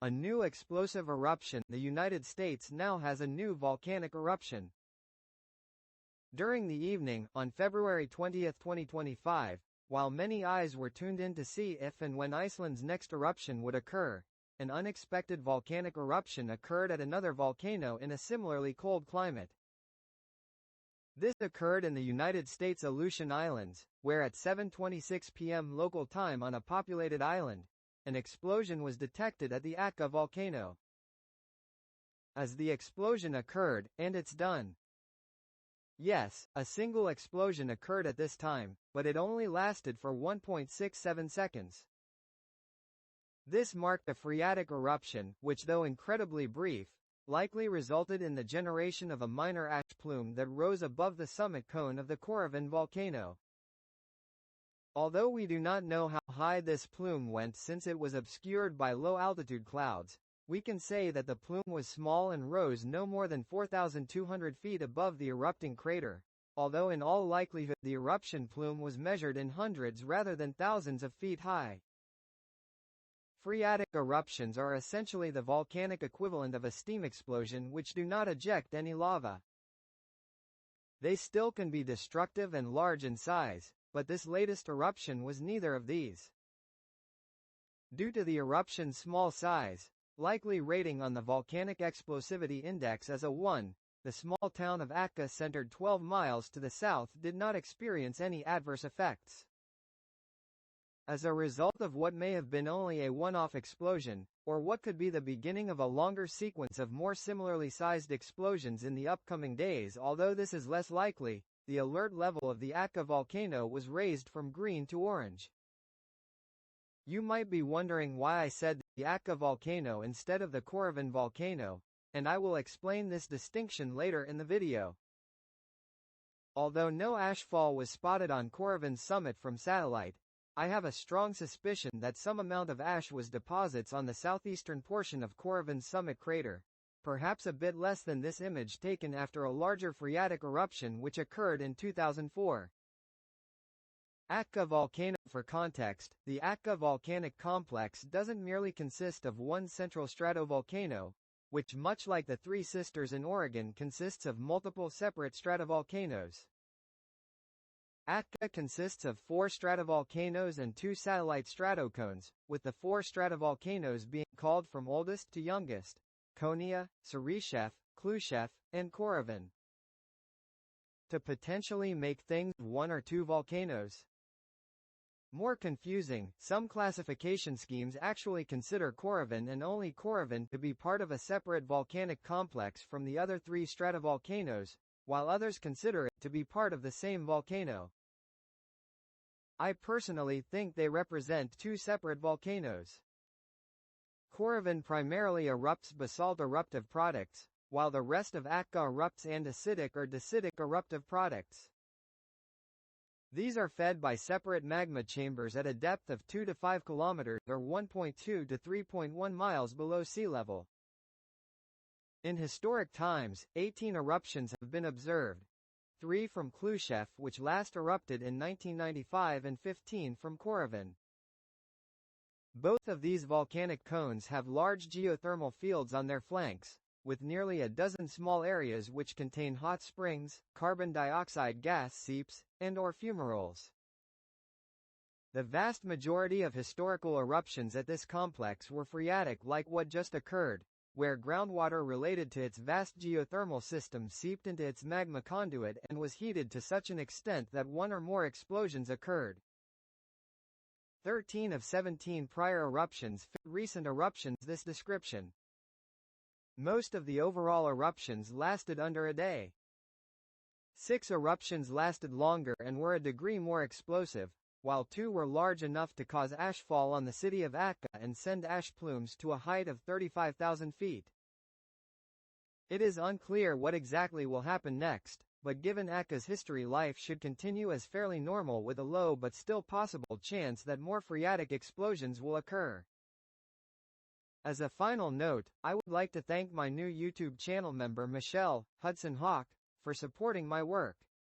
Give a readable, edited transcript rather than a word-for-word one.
A new explosive eruption. The United States now has a new volcanic eruption. During the evening, on February 20, 2025, while many eyes were tuned in to see if and when Iceland's next eruption would occur, an unexpected volcanic eruption occurred at another volcano in a similarly cold climate. This occurred in the United States' Aleutian Islands, where at 7:26 p.m. local time on a populated island, an explosion was detected at the Atka volcano. As the explosion occurred, and it's done. Yes, a single explosion occurred at this time, but it only lasted for 1.67 seconds. This marked a phreatic eruption, which though incredibly brief, likely resulted in the generation of a minor ash plume that rose above the summit cone of the Korovin volcano. Although we do not know how high this plume went since it was obscured by low-altitude clouds, we can say that the plume was small and rose no more than 4,200 feet above the erupting crater, although in all likelihood the eruption plume was measured in hundreds rather than thousands of feet high. Phreatic eruptions are essentially the volcanic equivalent of a steam explosion which do not eject any lava. They still can be destructive and large in size, but this latest eruption was neither of these. Due to the eruption's small size, likely rating on the Volcanic Explosivity Index as a 1, the small town of Atka, centered 12 miles to the south, did not experience any adverse effects. As a result of what may have been only a one-off explosion, or what could be the beginning of a longer sequence of more similarly sized explosions in the upcoming days, although this is less likely, the alert level of the Atka volcano was raised from green to orange. You might be wondering why I said the Atka volcano instead of the Korovin volcano, and I will explain this distinction later in the video. Although no ashfall was spotted on Korovin's summit from satellite, I have a strong suspicion that some amount of ash was deposits on the southeastern portion of Korovin's summit crater, perhaps a bit less than this image taken after a larger phreatic eruption which occurred in 2004. Atka volcano. For context, the Atka volcanic complex doesn't merely consist of one central stratovolcano, which much like the Three Sisters in Oregon consists of multiple separate stratovolcanoes. Atka consists of 4 stratovolcanoes and 2 satellite stratocones, with the 4 stratovolcanoes being called from oldest to youngest: Konia, Seryshev, Khrushchev, and Korovin. To potentially make things 1 or 2 volcanoes more confusing, some classification schemes actually consider Korovin and only Korovin to be part of a separate volcanic complex from the other 3 stratovolcanoes, while others consider it to be part of the same volcano. I personally think they represent 2 separate volcanoes. Korovin primarily erupts basalt eruptive products, while the rest of Atka erupts andesitic or dacitic eruptive products. These are fed by separate magma chambers at a depth of 2 to 5 kilometers or 1.2 to 3.1 miles below sea level. In historic times, 18 eruptions have been observed, 3 from Khrushchev, which last erupted in 1995, and 15 from Korovin. Both of these volcanic cones have large geothermal fields on their flanks, with nearly a dozen small areas which contain hot springs, carbon dioxide gas seeps, and/or fumaroles. The vast majority of historical eruptions at this complex were phreatic, like what just occurred, where groundwater related to its vast geothermal system seeped into its magma conduit and was heated to such an extent that 1 or more explosions occurred. 13 of 17 prior eruptions fit recent eruptions this description. Most of the overall eruptions lasted under a day. 6 eruptions lasted longer and were a degree more explosive, while 2 were large enough to cause ashfall on the city of Atka and send ash plumes to a height of 35,000 feet. It is unclear what exactly will happen next, but given Atka's history, life should continue as fairly normal with a low but still possible chance that more phreatic explosions will occur. As a final note, I would like to thank my new YouTube channel member Michelle Hudson Hawk for supporting my work.